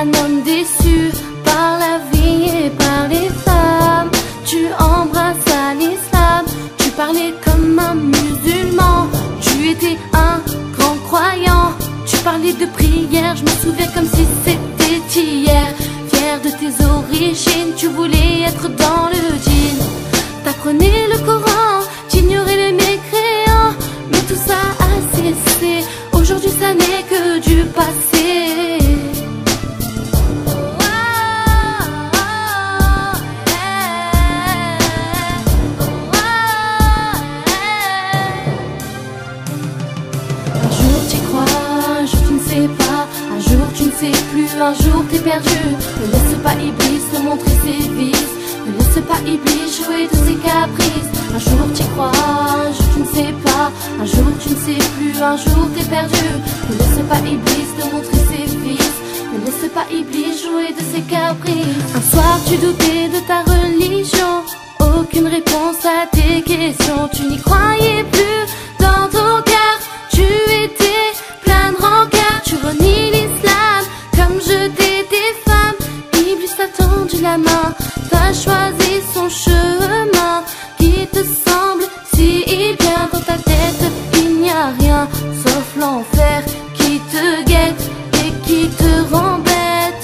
un homme déçu par la vie et par les femmes. Tu embrasses à l'islam, tu parlais comme un musulman. Tu étais un grand croyant, tu parlais de prière, je me souviens comme si c'était hier. Fier de tes origines, tu voulais être dans le djinn. T'apprenais le Coran, t'ignorais les mécréants. Mais tout ça a cessé, aujourd'hui ça n'est que du passé. Un jour tu crois, un jour tu ne sais pas, un jour tu ne sais plus, un jour t'es perdu. Ne laisse pas Iblis te montrer ses vices, ne laisse pas Iblis jouer de ses caprices. Un jour tu crois, un jour tu ne sais pas, un jour tu ne sais plus, un jour t'es perdu. Ne laisse pas Iblis te montrer ses vices, ne laisse pas Iblis jouer de ses caprices. Un soir tu doutais de ta religion, aucune réponse à tes questions. Tu n'y croyais plus dans ton cœur, tu étais plein de rancœur. Tu renies l'islam comme jeter tes femmes. Iblis t'a tendu la main, t'as choisi son chemin qui te semble si bien. Dans ta tête il n'y a rien sauf l'enfer qui te guette et qui te rend bête.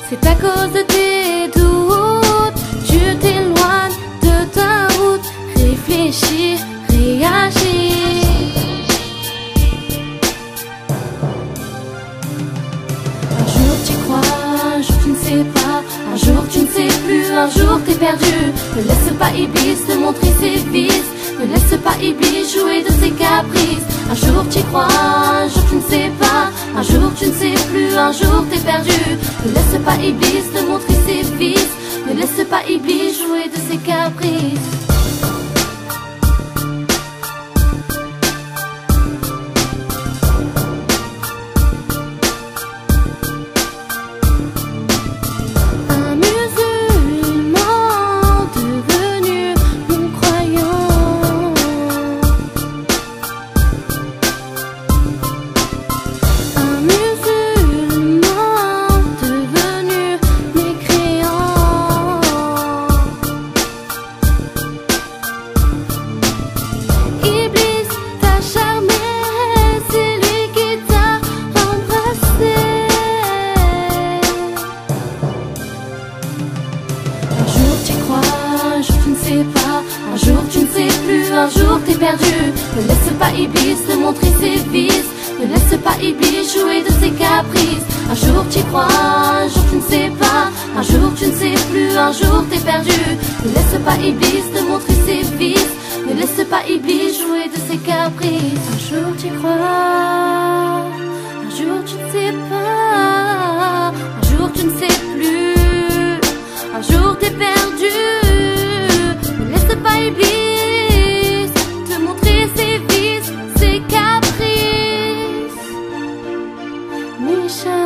C'est à cause de tes doutes, tu t'éloignes de ta route. Réfléchis, réagis. Un jour tu crois, un jour tu ne sais pas, un jour tu ne sais plus, un jour t'es perdu. Ne laisse pas Iblis te montrer ses vices, ne laisse pas Iblis jouer de ses caprices. Un jour tu crois, un jour tu ne sais pas, un jour tu ne sais plus, un jour t'es perdu. Ne laisse pas Iblis te montrer ses vices, ne laisse pas Iblis jouer de ses caprices. Un jour tu ne sais plus, un jour t'es perdu. Ne laisse pas Iblis te montrer ses vices, ne laisse pas Iblis jouer de ses caprices. Un jour tu crois, un jour tu ne sais pas, un jour tu ne sais plus, un jour t'es perdu. Ne laisse pas Iblis te montrer ses vices, ne laisse pas Iblis jouer de ses caprices. Un jour tu crois, un jour tu ne sais pas, un jour tu ne sais plus, un jour t'es perdu. Ne laisse pas Iblis te montrer ses vices, ses caprices. Misha.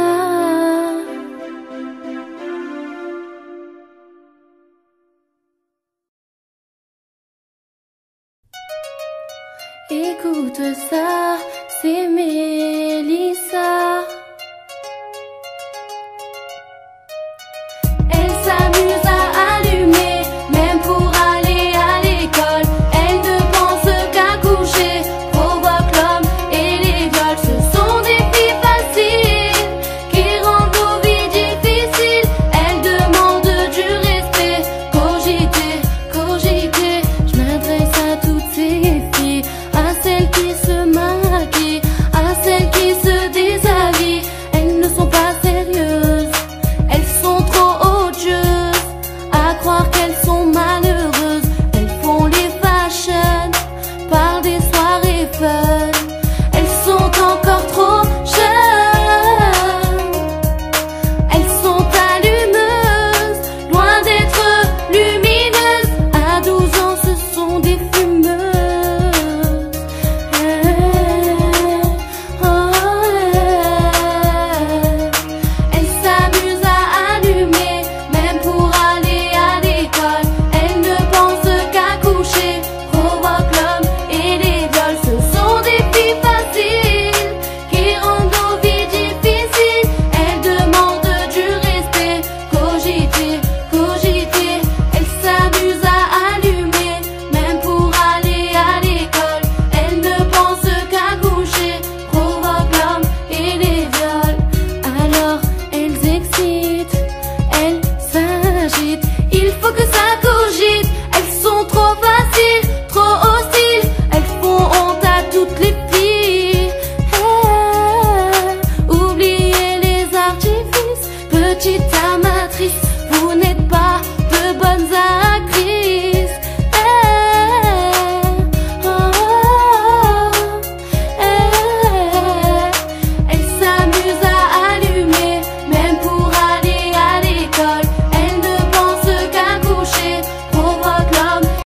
Écoute ça, c'est Mélissa. Elle s'amuse à allumer, même pour aller à l'école. Elle ne pense qu'à coucher, provoque l'homme et les viols. Ce sont des filles faciles qui rendent nos vies difficiles. Elle demande du respect, cogiter, cogiter. Je m'adresse à toutes ces filles, à celles qui se maquillent, à celles qui se déshabillent. suis ta matrice. Vous n'êtes pas de bonnes